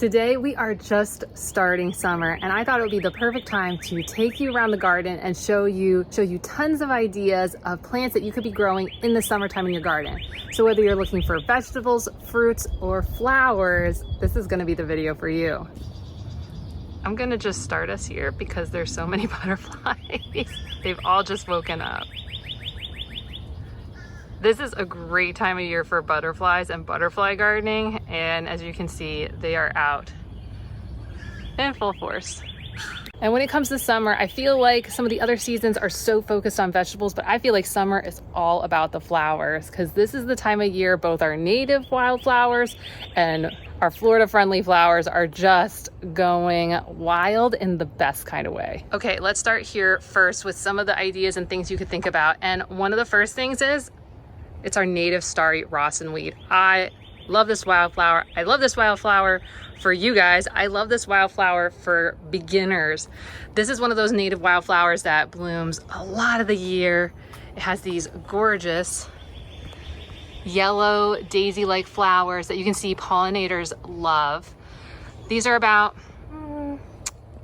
Today we are just starting summer, and I thought it would be the perfect time to take you around the garden and show you tons of ideas of plants that you could be growing in the summertime in your garden. So whether you're looking for vegetables, fruits, or flowers, this is going to be the video for you. I'm going to just start us here because there's so many butterflies. They've all just woken up. This is a great time of year for butterflies and butterfly gardening, and as you can see, they are out in full force. And when it comes to summer, I feel like some of the other seasons are so focused on vegetables, but I feel like summer is all about the flowers, because this is the time of year both our native wildflowers and our Florida-friendly flowers are just going wild in the best kind of way. Okay, let's start here first with some of the ideas and things you could think about. And one of the first things is, it's our native starry rosinweed. I love this wildflower. I love this wildflower for you guys. I love this wildflower for beginners. This is one of those native wildflowers that blooms a lot of the year. It has these gorgeous yellow daisy-like flowers that you can see pollinators love. These are about, what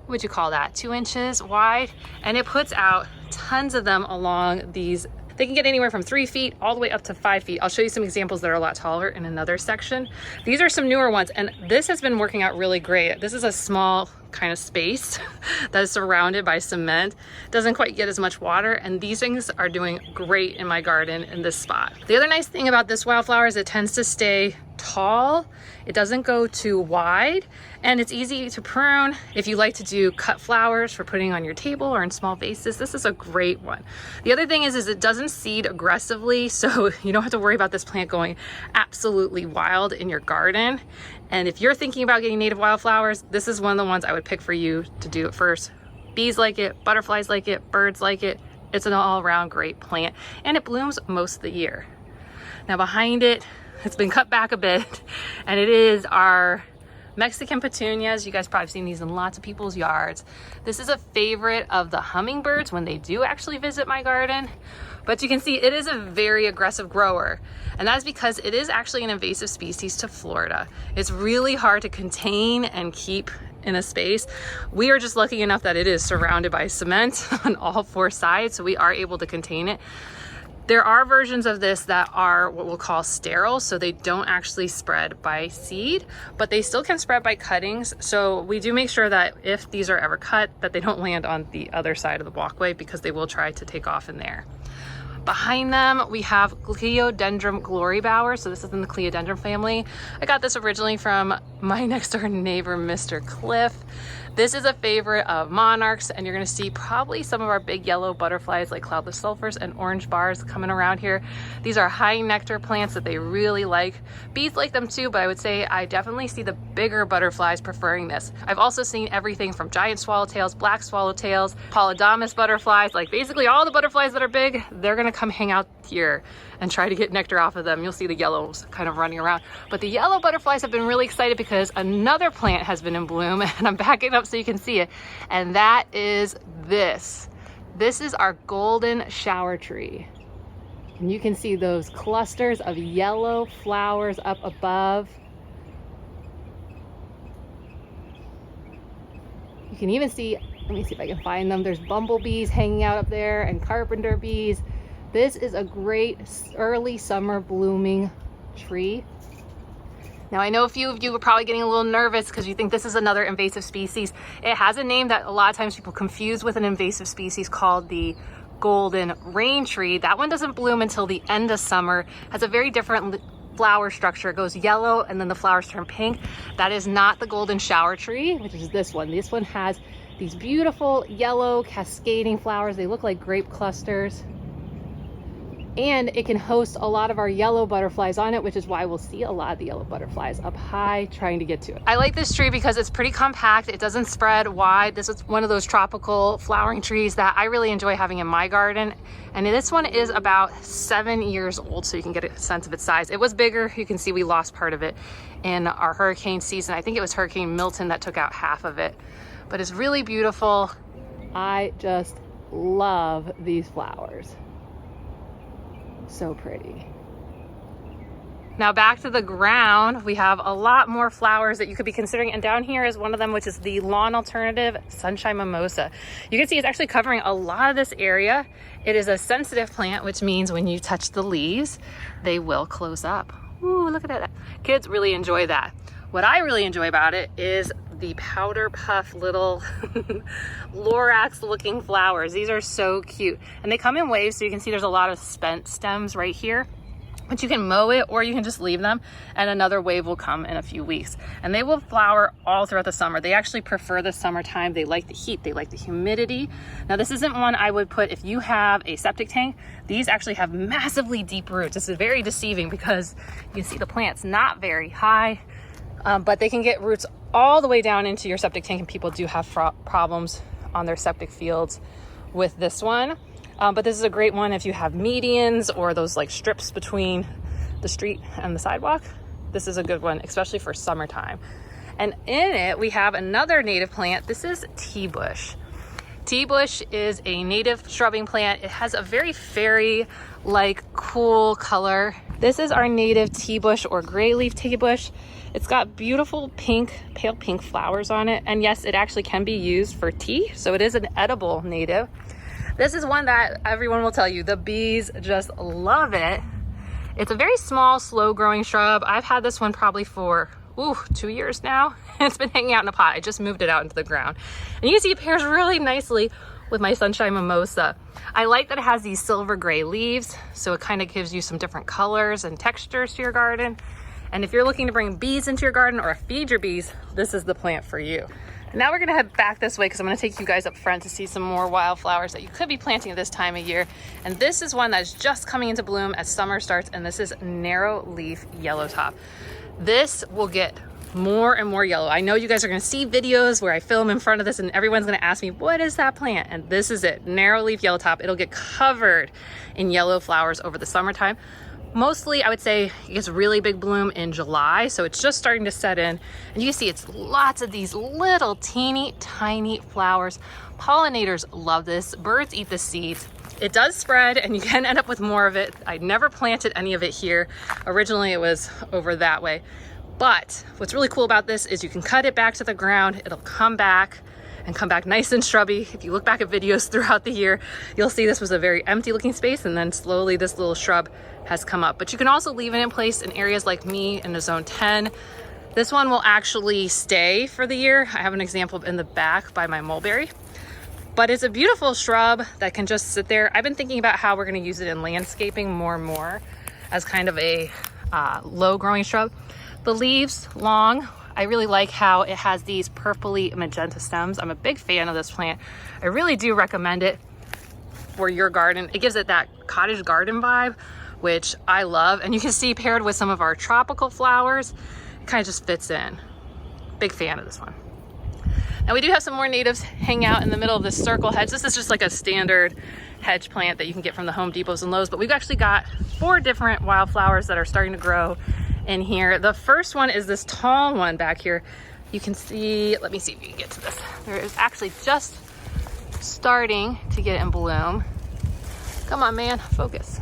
would you call that, 2 inches wide, and it puts out tons of them along these. They can get anywhere from 3 feet all the way up to 5 feet. I'll show you some examples that are a lot taller in another section. These are some newer ones, and this has been working out really great. This is a small kind of space that is surrounded by cement. Doesn't quite get as much water, and these things are doing great in my garden in this spot. The other nice thing about this wildflower is it tends to stay tall. It doesn't go too wide, and it's easy to prune. If you like to do cut flowers for putting on your table or in small vases, this is a great one. The other thing is it doesn't seed aggressively, so you don't have to worry about this plant going absolutely wild in your garden. And if you're thinking about getting native wildflowers, this is one of the ones I would pick for you to do it first. Bees like it, butterflies like it, birds like it. It's an all-around great plant, and it blooms most of the year. Now behind it, it's been cut back a bit, and it is our Mexican petunias. You guys probably seen these in lots of people's yards. This is a favorite of the hummingbirds when they do actually visit my garden. But you can see it is a very aggressive grower, and that's because it is actually an invasive species to Florida. It's really hard to contain and keep in a space. We are just lucky enough that it is surrounded by cement on all 4 sides, so we are able to contain it. There are versions of this that are what we'll call sterile, so they don't actually spread by seed, but they still can spread by cuttings. So we do make sure that if these are ever cut, that they don't land on the other side of the walkway, because they will try to take off in there. Behind them, we have Cleodendrum glorybower. So this is in the Cleodendrum family. I got this originally from my next door neighbor, Mr. Cliff. This is a favorite of monarchs, and you're gonna see probably some of our big yellow butterflies like cloudless sulfurs and orange bars coming around here. These are high nectar plants that they really like. Bees like them too, but I would say I definitely see the bigger butterflies preferring this. I've also seen everything from giant swallowtails, black swallowtails, polydamas butterflies, like basically all the butterflies that are big, they're gonna come hang out here and try to get nectar off of them. You'll see the yellows kind of running around. But the yellow butterflies have been really excited because another plant has been in bloom, and I'm backing up so you can see it. And that is this. This is our golden shower tree. And you can see those clusters of yellow flowers up above. You can even see, let me see if I can find them. There's bumblebees hanging out up there and carpenter bees. This is a great early summer blooming tree. Now I know a few of you are probably getting a little nervous because you think this is another invasive species. It has a name that a lot of times people confuse with an invasive species called the golden rain tree. That one doesn't bloom until the end of summer. Has a very different flower structure. It goes yellow and then the flowers turn pink. That is not the golden shower tree, which is this one. This one has these beautiful yellow cascading flowers. They look like grape clusters. And it can host a lot of our yellow butterflies on it, which is why we'll see a lot of the yellow butterflies up high trying to get to it. I like this tree because it's pretty compact. It doesn't spread wide. This is one of those tropical flowering trees that I really enjoy having in my garden. And this one is about 7 years old, so you can get a sense of its size. It was bigger. You can see we lost part of it in our hurricane season. I think it was Hurricane Milton that took out half of it, but it's really beautiful. I just love these flowers. So pretty. Now back to the ground, we have a lot more flowers that you could be considering. And down here is one of them, which is the lawn alternative sunshine mimosa. You can see it's actually covering a lot of this area. It is a sensitive plant, which means when you touch the leaves, they will close up. Ooh, look at that. Kids really enjoy that. What I really enjoy about it is the powder puff little Lorax looking flowers. These are so cute. And they come in waves, so you can see there's a lot of spent stems right here. But you can mow it or you can just leave them and another wave will come in a few weeks. And they will flower all throughout the summer. They actually prefer the summertime. They like the heat, they like the humidity. Now this isn't one I would put if you have a septic tank. These actually have massively deep roots. This is very deceiving because you can see the plant's not very high, but they can get roots all the way down into your septic tank, and people do have problems on their septic fields with this one. But this is a great one if you have medians or those like strips between the street and the sidewalk. This is a good one, especially for summertime. And in it, we have another native plant. This is tea bush. Tea bush is a native shrubbing plant. It has a very fairy-like cool color. This is our native tea bush or gray leaf tea bush. It's got beautiful pink, pale pink flowers on it. And yes, it actually can be used for tea. So it is an edible native. This is one that everyone will tell you, the bees just love it. It's a very small, slow growing shrub. I've had this one probably for 2 years now. It's been hanging out in a pot. I just moved it out into the ground. And you can see it pairs really nicely with my sunshine mimosa. I like that it has these silver gray leaves, so it kind of gives you some different colors and textures to your garden. And if you're looking to bring bees into your garden or feed your bees, this is the plant for you. Now we're gonna head back this way because I'm gonna take you guys up front to see some more wildflowers that you could be planting at this time of year. And this is one that's just coming into bloom as summer starts, and this is narrow leaf yellow top. This will get more and more yellow. I know you guys are gonna see videos where I film in front of this and everyone's gonna ask me, what is that plant? And this is it, narrow leaf yellow top. It'll get covered in yellow flowers over the summertime. Mostly, I would say it gets really big bloom in July, so it's just starting to set in. And you can see it's lots of these little teeny tiny flowers. Pollinators love this. Birds eat the seeds. It does spread and you can end up with more of it. I never planted any of it here. Originally it was over that way. But what's really cool about this is you can cut it back to the ground. It'll come back and come back nice and shrubby. If you look back at videos throughout the year, you'll see this was a very empty looking space, and then slowly this little shrub has come up. But you can also leave it in place in areas like me in the zone 10. This one will actually stay for the year. I have an example in the back by my mulberry. But it's a beautiful shrub that can just sit there. I've been thinking about how we're gonna use it in landscaping more and more as kind of a low growing shrub. The leaves, long. I really like how it has these purpley magenta stems. I'm a big fan of this plant. I really do recommend it for your garden. It gives it that cottage garden vibe, which I love. And you can see paired with some of our tropical flowers, it kind of just fits in. Big fan of this one. Now we do have some more natives hang out in the middle of this circle hedge. This is just like a standard hedge plant that you can get from the Home Depots and Lowe's, but we've actually got 4 different wildflowers that are starting to grow in here. The first one is this tall one back here. You can see, let me see if you can get to this. There is actually just starting to get in bloom. Come on, man, focus.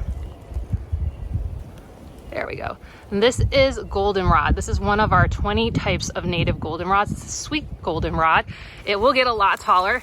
There we go. And this is goldenrod. This is one of our 20 types of native goldenrods. It's a sweet goldenrod. It will get a lot taller.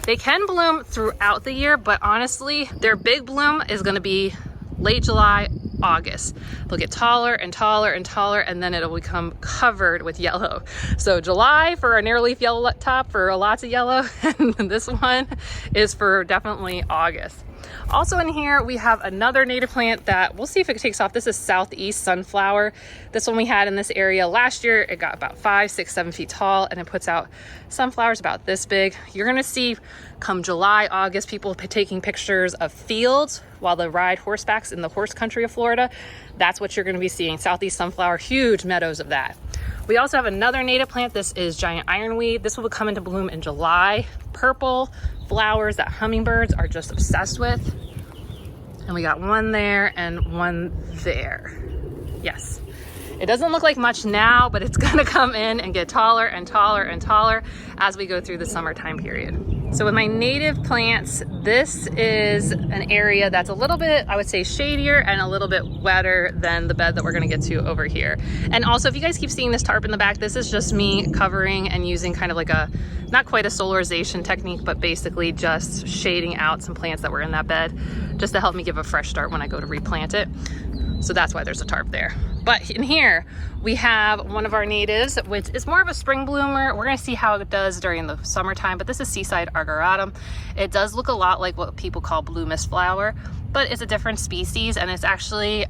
They can bloom throughout the year, but honestly, their big bloom is gonna be late July, August. They'll get taller and taller and taller, and then it'll become covered with yellow. So July for a narrow leaf yellow top for lots of yellow, and this one is for definitely August. Also in here, we have another native plant that we'll see if it takes off. This is Southeast Sunflower. This one we had in this area last year. It got about 5, 6, 7 feet tall, and it puts out sunflowers about this big. You're gonna see come July, August, people taking pictures of fields while they ride horsebacks in the horse country of Florida. That's what you're gonna be seeing, Southeast Sunflower, huge meadows of that. We also have another native plant. This is giant ironweed. This will come into bloom in July. Purple flowers that hummingbirds are just obsessed with. And we got one there and one there. Yes. It doesn't look like much now, but it's gonna come in and get taller and taller and taller as we go through the summertime period. So with my native plants, this is an area that's a little bit, I would say, shadier and a little bit wetter than the bed that we're gonna get to over here. And also, if you guys keep seeing this tarp in the back, this is just me covering and using kind of like a, not quite a solarization technique, but basically just shading out some plants that were in that bed just to help me give a fresh start when I go to replant it. So that's why there's a tarp there. But in here, we have one of our natives, which is more of a spring bloomer. We're gonna see how it does during the summertime, but this is Seaside Argyratum. It does look a lot like what people call blue mist flower, but it's a different species, and it's actually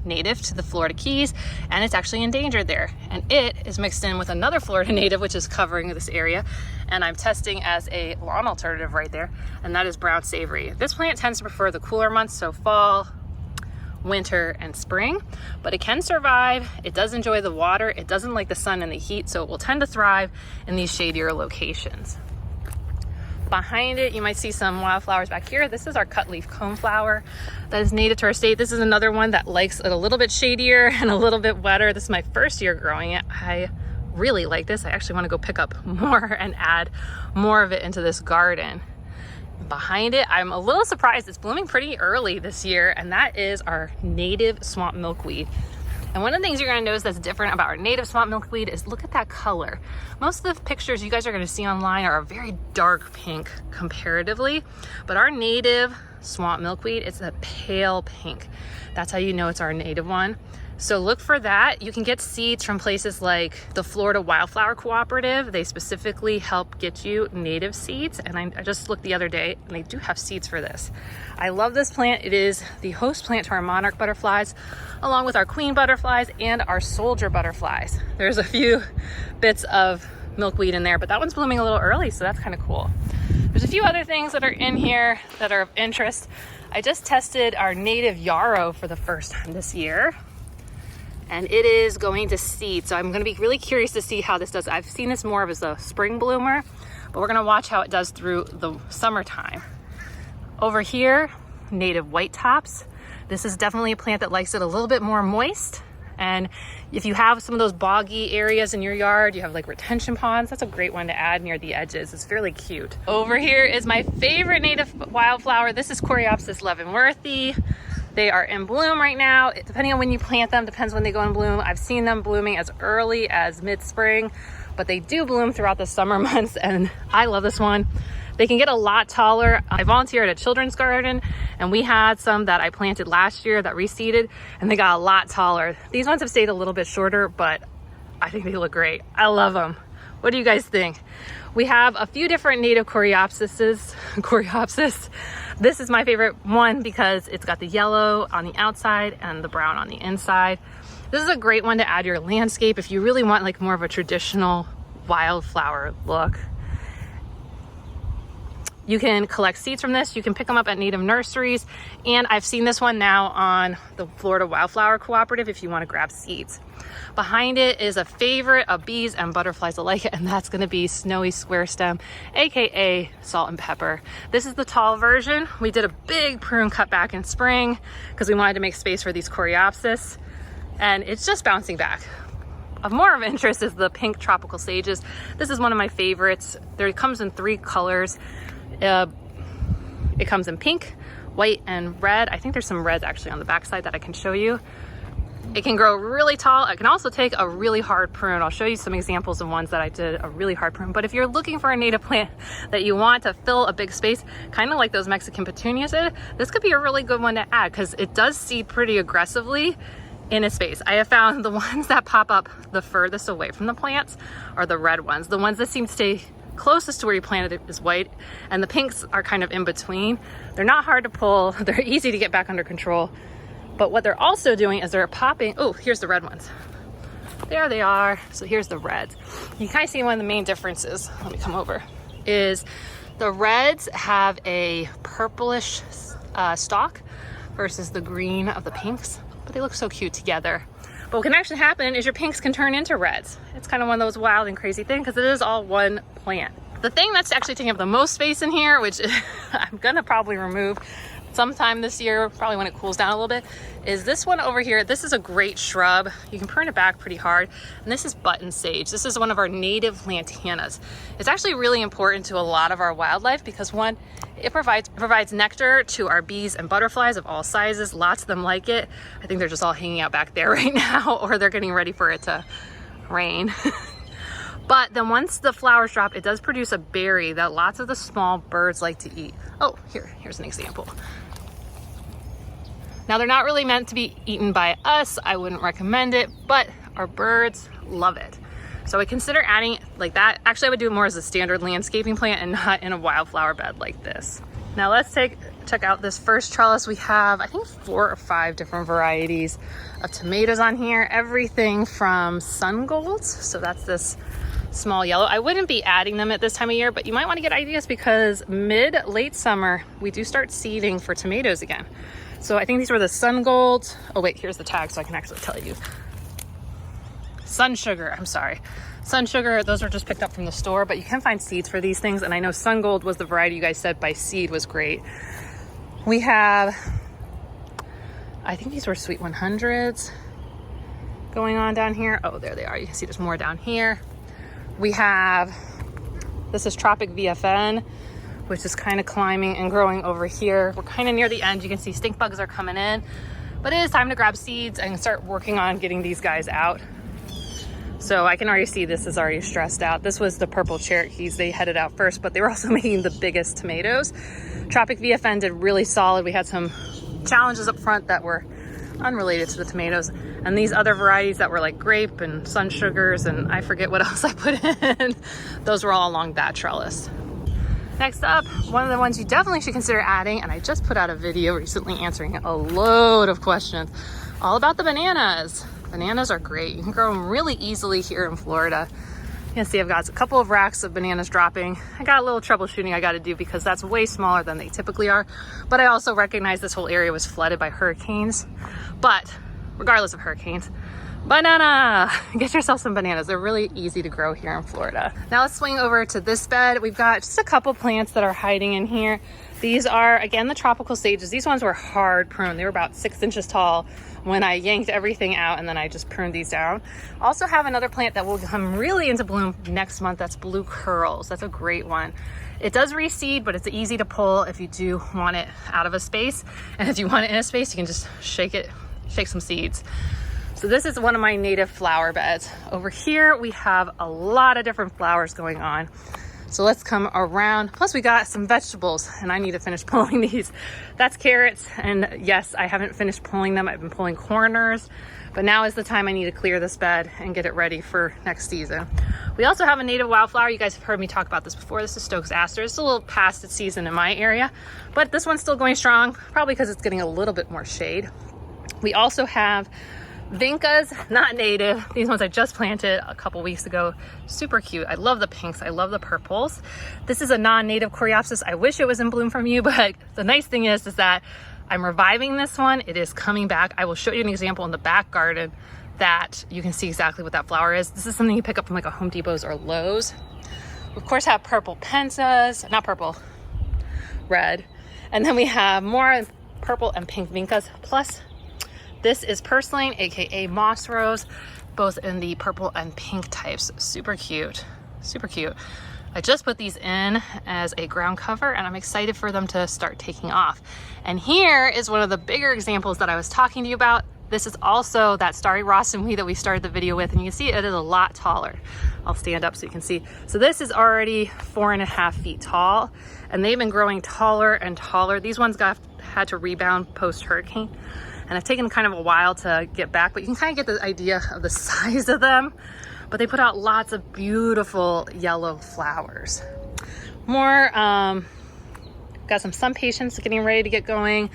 native to the Florida Keys, and it's actually endangered there. And it is mixed in with another Florida native, which is covering this area, and I'm testing as a lawn alternative right there, and that is brown savory. This plant tends to prefer the cooler months, so fall, winter, and spring, but it can survive. It does enjoy the water. It doesn't like the sun and the heat, so it will tend to thrive in these shadier locations. Behind it, you might see some wildflowers back here. This is our cutleaf coneflower that is native to our state. This is another one that likes it a little bit shadier and a little bit wetter. This is my first year growing it. I really like this. I actually want to go pick up more and add more of it into this garden. Behind it, I'm a little surprised. It's blooming pretty early this year, and that is our native swamp milkweed. And one of the things you're gonna notice that's different about our native swamp milkweed is look at that color. Most of the pictures you guys are gonna see online are a very dark pink comparatively, but our native swamp milkweed, it's a pale pink. That's how you know it's our native one. So look for that. You can get seeds from places like the Florida Wildflower Cooperative. They specifically help get you native seeds. And I just looked the other day and they do have seeds for this. I love this plant. It is the host plant to our monarch butterflies, along with our queen butterflies and our soldier butterflies. There's a few bits of milkweed in there, but that one's blooming a little early, so that's kind of cool. There's a few other things that are in here that are of interest. I just tested our native yarrow for the first time this year, and it is going to seed. So I'm gonna be really curious to see how this does. I've seen this more of as a spring bloomer, but we're gonna watch how it does through the summertime. Over here, native white tops. This is definitely a plant that likes it a little bit more moist. And if you have some of those boggy areas in your yard, you have like retention ponds, that's a great one to add near the edges. It's fairly cute. Over here is my favorite native wildflower. This is Coreopsis leavenworthii. They are in bloom right now. Depending on when you plant them, depends when they go in bloom. I've seen them blooming as early as mid-spring, but they do bloom throughout the summer months, and I love this one. They can get a lot taller. I volunteered at a children's garden, and we had some that I planted last year that reseeded, and they got a lot taller. These ones have stayed a little bit shorter, but I think they look great. I love them. What do you guys think? We have a few different native Coreopsis. This is my favorite one because it's got the yellow on the outside and the brown on the inside. This is a great one to add your landscape if you really want like more of a traditional wildflower look. You can collect seeds from this. You can pick them up at native nurseries. And I've seen this one now on the Florida Wildflower Cooperative if you want to grab seeds. Behind it is a favorite of bees and butterflies alike, and that's going to be snowy square stem, aka salt and pepper. This is the tall version. We did a big prune cut back in spring because we wanted to make space for these Coreopsis, and it's just bouncing back. Of more of interest is the pink tropical sages. This is one of my favorites. It comes in 3 colors. It comes in pink, white, and red. I think there's some reds actually on the backside that I can show you. It can grow really tall. It can also take a really hard prune. I'll show you some examples of ones that I did a really hard prune. But if you're looking for a native plant that you want to fill a big space, kind of like those Mexican petunias did, this could be a really good one to add because it does seed pretty aggressively in a space. I have found the ones that pop up the furthest away from the plants are the red ones. The ones that seem to stay closest to where you planted it is white, and the pinks are kind of in between. They're not hard to pull. They're easy to get back under control. But what they're also doing is they're popping. Oh, here's the red ones. There they are. So here's the reds. You can kind of see one of the main differences. Let me come over. Is the reds have a purplish stalk versus the green of the pinks, but they look so cute together. But what can actually happen is your pinks can turn into reds. It's kind of one of those wild and crazy things because it is all one plant. The thing that's actually taking up the most space in here, which I'm gonna probably remove, sometime this year, probably when it cools down a little bit, is this one over here. This is a great shrub. You can prune it back pretty hard. And this is button sage. This is one of our native lantanas. It's actually really important to a lot of our wildlife because one, it provides nectar to our bees and butterflies of all sizes. Lots of them like it. I think they're just all hanging out back there right now, or they're getting ready for it to rain. But then once the flowers drop, it does produce a berry that lots of the small birds like to eat. Oh, here's an example. Now they're not really meant to be eaten by us. I wouldn't recommend it, but our birds love it. So I consider adding like that. Actually, I would do it more as a standard landscaping plant and not in a wildflower bed like this. Now let's check out this first trellis. We have, I think, 4 or 5 different varieties of tomatoes on here. Everything from sun golds. So that's this small yellow. I wouldn't be adding them at this time of year, but you might want to get ideas because late summer, we do start seeding for tomatoes again. So I think these were the sun golds. Oh wait, here's the tag so I can actually tell you. Sun sugar, I'm sorry. Sun sugar, those are just picked up from the store, but you can find seeds for these things. And I know sun gold was the variety you guys said by seed was great. We have, I think these were sweet 100s going on down here. Oh, there they are. You can see there's more down here. We have, this is Tropic VFN, which is kind of climbing and growing over here. We're kind of near the end. You can see stink bugs are coming in, but it is time to grab seeds and start working on getting these guys out. So I can already see this is already stressed out. This was the purple Cherokees. They headed out first, but they were also making the biggest tomatoes. Tropic VFN did really solid. We had some challenges up front that were unrelated to the tomatoes. And these other varieties that were like grape and sun sugars and I forget what else I put in, those were all along that trellis. Next up, one of the ones you definitely should consider adding, and I just put out a video recently answering a load of questions, all about the bananas. Bananas are great. You can grow them really easily here in Florida. You can see I've got a couple of racks of bananas dropping. I got a little troubleshooting I got to do because that's way smaller than they typically are. But I also recognize this whole area was flooded by hurricanes. But regardless of hurricanes, banana! Get yourself some bananas. They're really easy to grow here in Florida. Now let's swing over to this bed. We've got just a couple plants that are hiding in here. These are, again, the tropical sages. These ones were hard pruned. They were about 6 inches tall when I yanked everything out, and then I just pruned these down. Also have another plant that will come really into bloom next month. That's blue curls. That's a great one. It does reseed, but it's easy to pull if you do want it out of a space. And if you want it in a space, you can just shake some seeds. So this is one of my native flower beds. Over here, we have a lot of different flowers going on. So let's come around. Plus we got some vegetables and I need to finish pulling these. That's carrots. And yes, I haven't finished pulling them. I've been pulling corners, but now is the time I need to clear this bed and get it ready for next season. We also have a native wildflower. You guys have heard me talk about this before. This is Stokes aster. It's a little past its season in my area, but this one's still going strong, probably because it's getting a little bit more shade. We also have Vincas, not native. These ones I just planted a couple weeks ago. Super cute. I love the pinks. I love the purples. This is a non-native Coreopsis. I wish it was in bloom from you, but the nice thing is that I'm reviving this one. It is coming back. I will show you an example in the back garden that you can see exactly what that flower is. This is something you pick up from like a Home Depot's or Lowe's. We, of course, have purple pensas, not purple, red. And then we have more purple and pink Vincas, plus this is purslane, aka moss rose, both in the purple and pink types. Super cute, super cute. I just put these in as a ground cover and I'm excited for them to start taking off. And here is one of the bigger examples that I was talking to you about. This is also that starry rossum that we started the video with, and you can see it is a lot taller. I'll stand up so you can see. So this is already 4.5 feet tall, and they've been growing taller and taller. These ones had to rebound post-hurricane, and it's taken kind of a while to get back, but you can kind of get the idea of the size of them. But they put out lots of beautiful yellow flowers. More, got some sun patience getting ready to get going,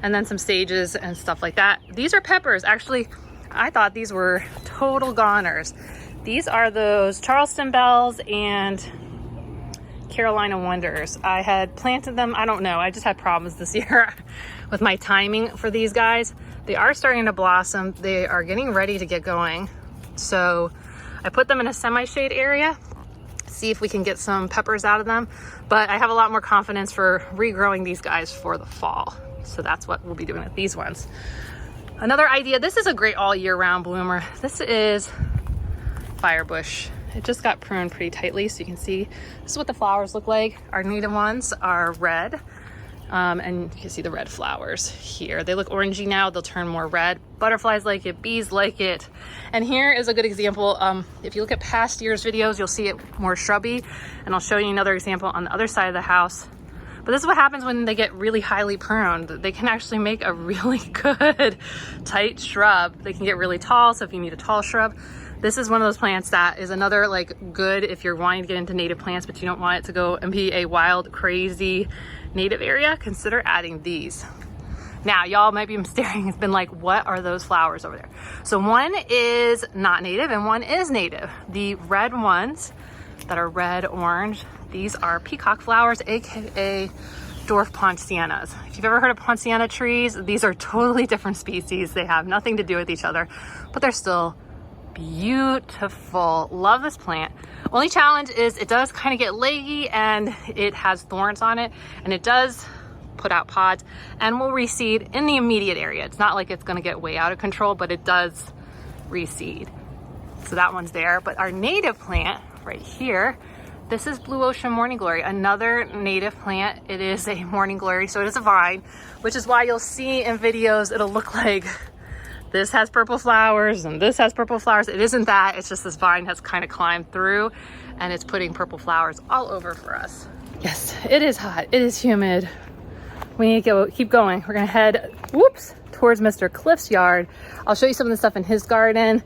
and then some sages and stuff like that. These are peppers. Actually, I thought these were total goners. These are those Charleston bells and Carolina wonders. I had planted them, I don't know, I just had problems this year with my timing for these guys. They are starting to blossom. They are getting ready to get going. So I put them in a semi-shade area, see if we can get some peppers out of them. But I have a lot more confidence for regrowing these guys for the fall. So that's what we'll be doing with these ones. Another idea, this is a great all year round bloomer. This is firebush. It just got pruned pretty tightly, so you can see this is what the flowers look like. Our native ones are red, and you can see the red flowers here. They look orangey now, they'll turn more red. Butterflies like it, bees like it. And here is a good example. If you look at past year's videos, you'll see it more shrubby, and I'll show you another example on the other side of the house. But this is what happens when they get really highly pruned. They can actually make a really good tight shrub. They can get really tall, so if you need a tall shrub, this is one of those plants that is another like good if you're wanting to get into native plants, but you don't want it to go and be a wild, crazy native area, consider adding these. Now, y'all might be staring, it's been like, what are those flowers over there? So one is not native and one is native. The red ones that are red, orange, these are peacock flowers, AKA dwarf poincianas. If you've ever heard of poinciana trees, these are totally different species. They have nothing to do with each other, but they're still beautiful. Love this plant. Only challenge is it does kind of get leggy and it has thorns on it, and it does put out pods and will reseed in the immediate area. It's not like it's going to get way out of control, but it does reseed. So that one's there. But our native plant right here, this is blue ocean morning glory, another native plant. It is a morning glory, so it is a vine, which is why you'll see in videos it'll look like this has purple flowers and this has purple flowers. It isn't that, it's just this vine has kind of climbed through and it's putting purple flowers all over for us. Yes, it is hot, it is humid. We need to keep going. We're gonna head, towards Mr. Cliff's yard. I'll show you some of the stuff in his garden,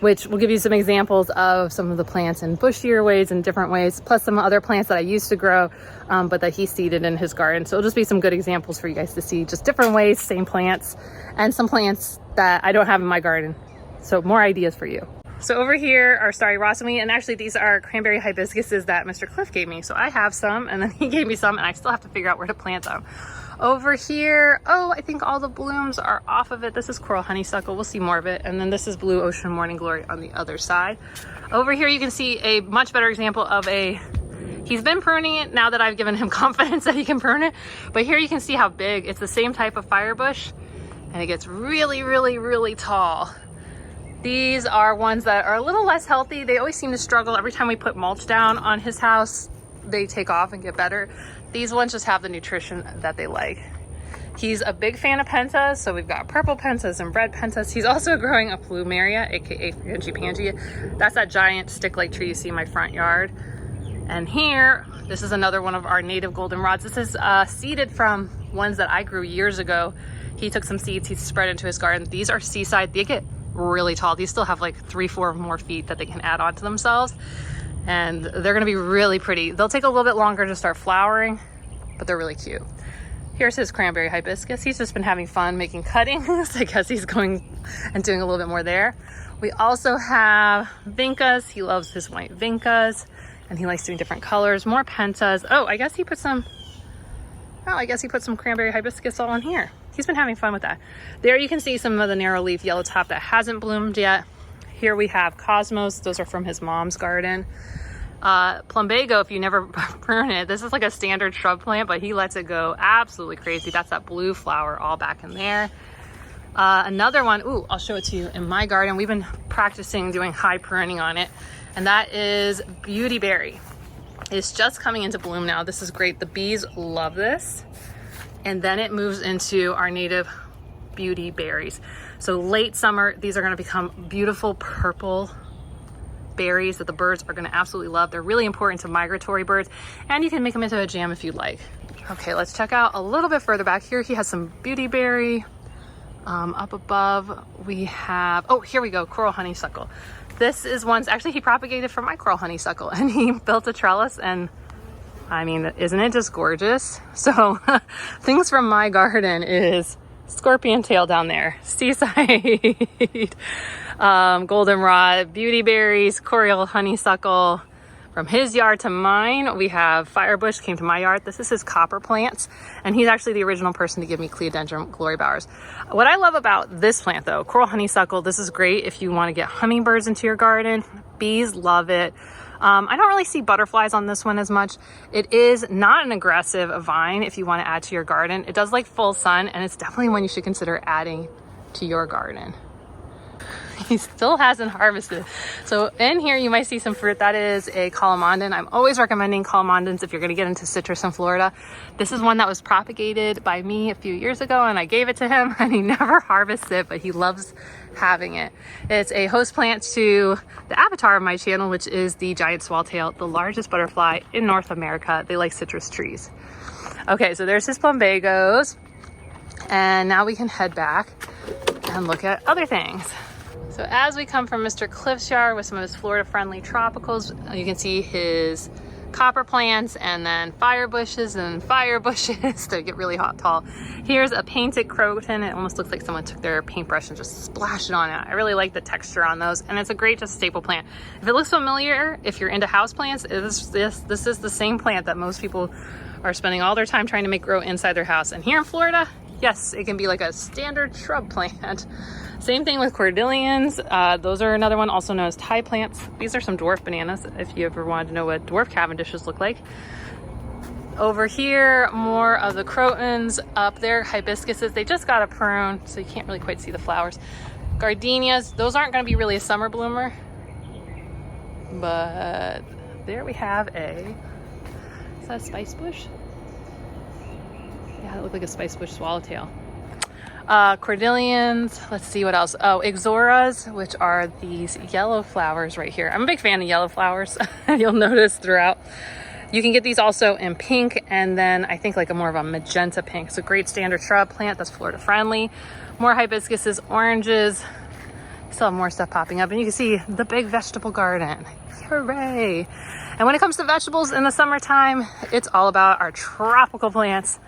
which will give you some examples of some of the plants in bushier ways and different ways, plus some other plants that I used to grow, but that he seeded in his garden. So it'll just be some good examples for you guys to see, just different ways, same plants, and some plants that I don't have in my garden. So more ideas for you. So over here are starry rossamy, and actually these are cranberry hibiscuses that Mr. Cliff gave me. So I have some, and then he gave me some, and I still have to figure out where to plant them. Over here, oh, I think all the blooms are off of it. This is coral honeysuckle, we'll see more of it. And then this is blue ocean morning glory on the other side. Over here you can see a much better example of he's been pruning it now that I've given him confidence that he can prune it. But here you can see how big, it's the same type of firebush, and it gets really, really, really tall. These are ones that are a little less healthy. They always seem to struggle. Every time we put mulch down on his house, they take off and get better. These ones just have the nutrition that they like. He's a big fan of pentas, so we've got purple pentas and red pentas. He's also growing a plumeria, aka frangipani. That's that giant stick-like tree you see in my front yard. And here, this is another one of our native goldenrods. This is seeded from ones that I grew years ago. He took some seeds, he spread into his garden. These are seaside, they get really tall. These still have like 3-4 more feet that they can add on to themselves. And they're gonna be really pretty. They'll take a little bit longer to start flowering, but they're really cute. Here's his cranberry hibiscus. He's just been having fun making cuttings. I guess he's going and doing a little bit more there. We also have vincas. He loves his white vincas, and he likes doing different colors. More pentas. Oh, I guess he put some cranberry hibiscus all in here. He's been having fun with that. There you can see some of the narrow leaf yellow top that hasn't bloomed yet. Here we have cosmos. Those are from his mom's garden. Plumbago, if you never prune it, this is like a standard shrub plant, but he lets it go absolutely crazy. That's that blue flower all back in there. Another one, ooh, I'll show it to you in my garden. We've been practicing doing high pruning on it, and that is beautyberry. It's just coming into bloom now. This is great. The bees love this. And then it moves into our native beauty berries. So late summer, these are gonna become beautiful purple berries that the birds are gonna absolutely love. They're really important to migratory birds, and you can make them into a jam if you'd like. Okay, let's check out a little bit further back here. He has some beautyberry. Up above, we have, oh, here we go, coral honeysuckle. This is ones, actually he propagated from my coral honeysuckle, and he built a trellis, and I mean, isn't it just gorgeous? So things from my garden is scorpion tail down there, seaside, goldenrod, beautyberries, coral honeysuckle. From his yard to mine, we have firebush, came to my yard. This is his copper plants, and he's actually the original person to give me Cleodendron glorybowers. What I love about this plant though, coral honeysuckle, this is great if you want to get hummingbirds into your garden. Bees love it. I don't really see butterflies on this one as much. It is not an aggressive vine if you want to add to your garden. It does like full sun, and it's definitely one you should consider adding to your garden. He still hasn't harvested. So in here you might see some fruit. That is a calamondin. I'm always recommending calamondins if you're going to get into citrus in Florida. This is one that was propagated by me a few years ago, and I gave it to him, and he never harvests it, but he loves having it. It's a host plant to the avatar of my channel, which is the giant swallowtail, the largest butterfly in North America. They like citrus trees. Okay, so there's his plumbagos, and now we can head back and look at other things. So as we come from Mr. Cliff's yard with some of his Florida-friendly tropicals, you can see his copper plants and then fire bushes and fire bushes that get really hot tall. Here's a painted croton. It almost looks like someone took their paintbrush and just splashed it on it. I really like the texture on those, and it's a great just staple plant. If it looks familiar, if you're into house plants, this is the same plant that most people are spending all their time trying to make grow inside their house. And here in Florida, yes, it can be like a standard shrub plant. Same thing with cordillions. Those are another one, also known as tie plants. These are some dwarf bananas, if you ever wanted to know what dwarf Cavendishes look like. Over here, more of the crotons. Up there, hibiscuses. They just got a prune, so you can't really quite see the flowers. Gardenias, those aren't going to be really a summer bloomer. But there we have is that a spice bush? Yeah, it looked like a spice bush swallowtail. Cordillions, let's see what else. Oh, ixoras, which are these yellow flowers right here. I'm a big fan of yellow flowers. You'll notice throughout. You can get these also in pink, and then I think like a more of a magenta pink. It's a great standard shrub plant that's Florida friendly. More hibiscuses, oranges. Still have more stuff popping up, and you can see the big vegetable garden. Hooray! And when it comes to vegetables in the summertime, it's all about our tropical plants.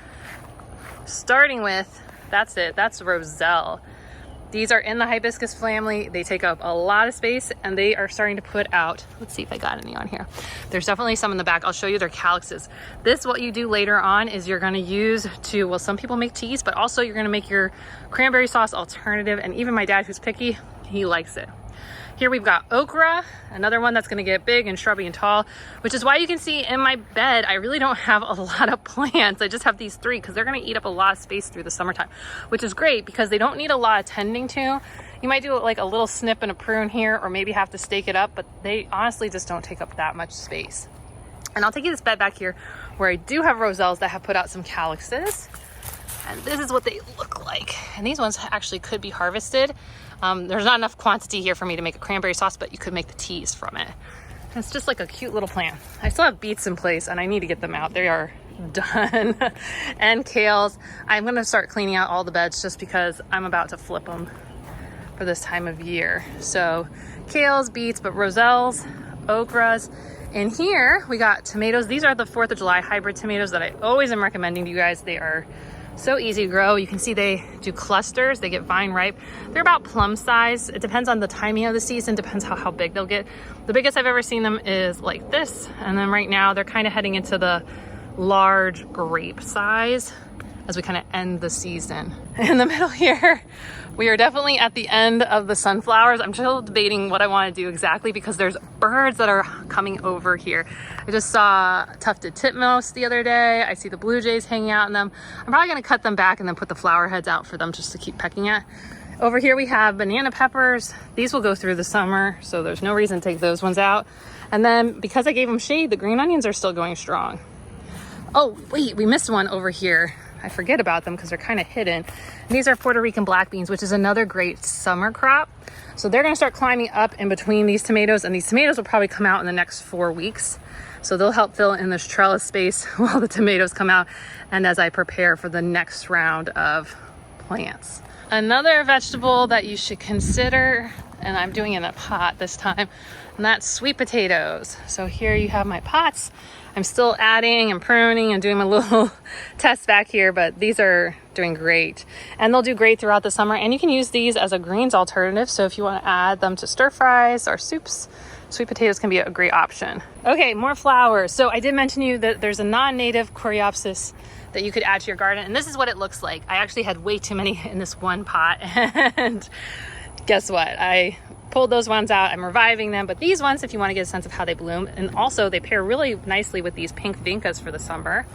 Starting with, that's it, that's roselle. These are in the hibiscus family. They take up a lot of space, and they are starting to put out, let's see if I got any on here. There's definitely some in the back. I'll show you their calyxes. This, what you do later on is you're gonna use to, well, some people make teas, but also you're gonna make your cranberry sauce alternative. And even my dad, who's picky, he likes it. Here we've got okra, another one that's gonna get big and shrubby and tall, which is why you can see in my bed, I really don't have a lot of plants. I just have these 3 because they're gonna eat up a lot of space through the summertime, which is great because they don't need a lot of tending to. You might do like a little snip and a prune here, or maybe have to stake it up, but they honestly just don't take up that much space. And I'll take you to this bed back here where I do have roselles that have put out some calyxes. And this is what they look like. And these ones actually could be harvested. There's not enough quantity here for me to make a cranberry sauce, but you could make the teas from it. And it's just like a cute little plant. I still have beets in place, and I need to get them out. They are done. And kales. I'm gonna start cleaning out all the beds just because I'm about to flip them for this time of year. So kales, beets, but roselles, okras. In here, we got tomatoes. These are the 4th of July hybrid tomatoes that I always am recommending to you guys. They are so easy to grow. You can see they do clusters. They get vine ripe. They're about plum size. It depends on the timing of the season, depends how big they'll get. The biggest I've ever seen them is like this. And then right now they're kind of heading into the large grape size as we kind of end the season. In the middle here, we are definitely at the end of the sunflowers. I'm still debating what I want to do exactly because there's birds that are coming over here. I just saw tufted titmouse the other day. I see the blue jays hanging out in them. I'm probably going to cut them back and then put the flower heads out for them just to keep pecking at. Over here we have banana peppers. These will go through the summer, so there's no reason to take those ones out. And then because I gave them shade, the green onions are still going strong. Oh, wait, we missed one over here. I forget about them because they're kind of hidden. And these are Puerto Rican black beans, which is another great summer crop. So they're going to start climbing up in between these tomatoes, and these tomatoes will probably come out in the next 4 weeks. So they'll help fill in this trellis space while the tomatoes come out and as I prepare for the next round of plants. Another vegetable that you should consider, and I'm doing it in a pot this time, and that's sweet potatoes. So here you have my pots. I'm still adding and pruning and doing my little tests back here, but these are doing great. And they'll do great throughout the summer. And you can use these as a greens alternative. So if you want to add them to stir fries or soups, sweet potatoes can be a great option. Okay, more flowers. So I did mention to you that there's a non-native coreopsis that you could add to your garden. And this is what it looks like. I actually had way too many in this one pot. And guess what? I pulled those ones out. I'm reviving them, but these ones, if you want to get a sense of how they bloom, and also they pair really nicely with these pink vincas for the summer.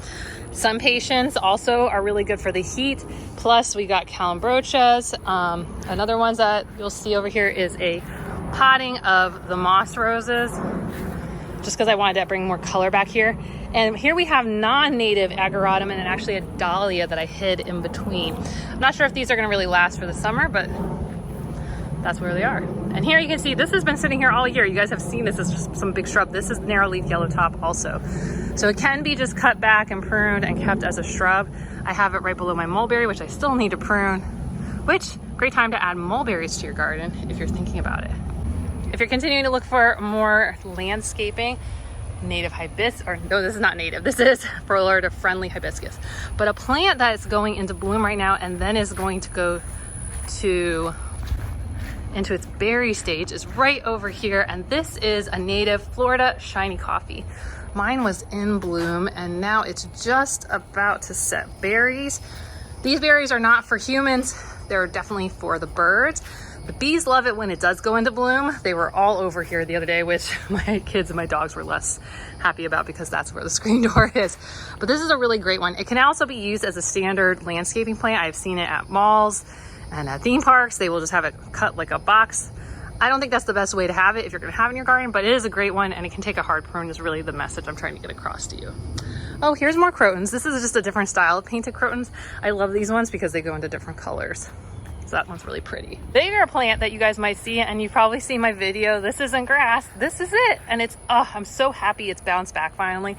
Some patients also are really good for the heat. Plus we got calombrochas. Another ones that you'll see over here is a potting of the moss roses, just because I wanted to bring more color back here. And here we have non-native ageratum and actually a dahlia that I hid in between. I'm not sure if these are going to really last for the summer, but that's where they are. And here you can see this has been sitting here all year. You guys have seen this as just some big shrub. This is narrow leaf yellow top also. So it can be just cut back and pruned and kept as a shrub. I have it right below my mulberry, which I still need to prune, which great time to add mulberries to your garden if you're thinking about it. If you're continuing to look for more landscaping, native hibiscus, or no, this is not native, this is Florida-friendly hibiscus. But a plant that is going into bloom right now and then is going to go into its berry stage is right over here, and this is a native Florida shiny coffee. Mine was in bloom and now it's just about to set berries. These berries are not for humans, they're definitely for the birds. The bees love it when it does go into bloom. They were all over here the other day, which my kids and my dogs were less happy about because that's where the screen door is. But this is a really great one. It can also be used as a standard landscaping plant. I've seen it at malls and at theme parks. They will just have it cut like a box. I don't think that's the best way to have it if you're gonna have it in your garden, but it is a great one and it can take a hard prune is really the message I'm trying to get across to you. Oh, here's more crotons. This is just a different style of painted crotons. I love these ones because they go into different colors. So that one's really pretty. Bigger plant that you guys might see, and you've probably seen my video, this isn't grass, this is it. And it's, oh, I'm so happy it's bounced back finally.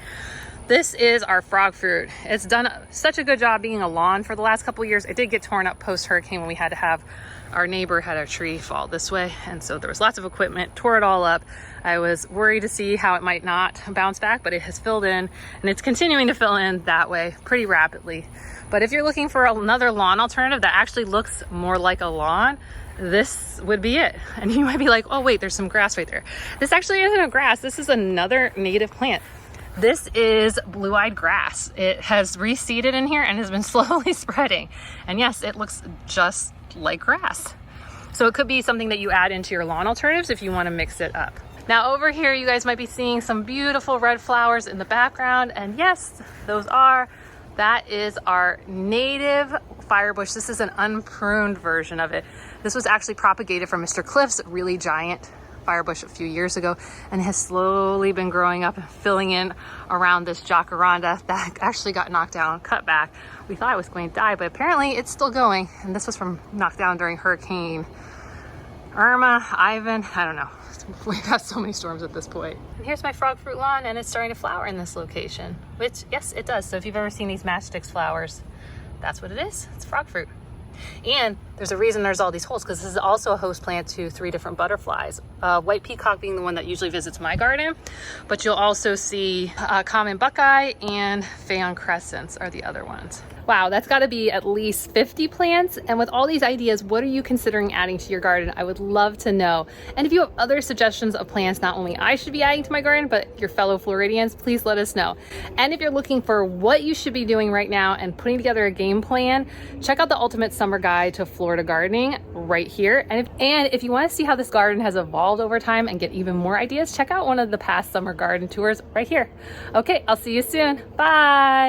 This is our frog fruit. It's done such a good job being a lawn for the last couple of years. It did get torn up post-hurricane when we had to have, our neighbor had a tree fall this way. And so there was lots of equipment, tore it all up. I was worried to see how it might not bounce back, but it has filled in and it's continuing to fill in that way pretty rapidly. But if you're looking for another lawn alternative that actually looks more like a lawn, this would be it. And you might be like, oh wait, there's some grass right there. This actually isn't a grass. This is another native plant. This is blue-eyed grass. It has reseeded in here and has been slowly spreading. And yes, it looks just like grass. So it could be something that you add into your lawn alternatives if you want to mix it up. Now over here, you guys might be seeing some beautiful red flowers in the background. And yes, that is our native firebush. This is an unpruned version of it. This was actually propagated from Mr. Cliff's really giant firebush a few years ago and has slowly been growing up and filling in around this jacaranda that actually got knocked down, cut back. We thought it was going to die, but apparently it's still going. And this was from knocked down during Hurricane Irma, Ivan, I don't know. We've had so many storms at this point. And here's my frog fruit lawn and it's starting to flower in this location, which yes, it does. So if you've ever seen these matchsticks flowers, that's what it is. It's frog fruit. And there's a reason there's all these holes because this is also a host plant to 3 different butterflies. White peacock being the one that usually visits my garden, but you'll also see common buckeye and Phaon crescents are the other ones. Wow, that's got to be at least 50 plants. And with all these ideas, what are you considering adding to your garden? I would love to know. And if you have other suggestions of plants not only I should be adding to my garden, but your fellow Floridians, please let us know. And if you're looking for what you should be doing right now and putting together a game plan, check out the Ultimate Summer Guide to Florida Gardening right here. And if you want to see how this garden has evolved over time and get even more ideas, check out one of the past summer garden tours right here. Okay, I'll see you soon. Bye.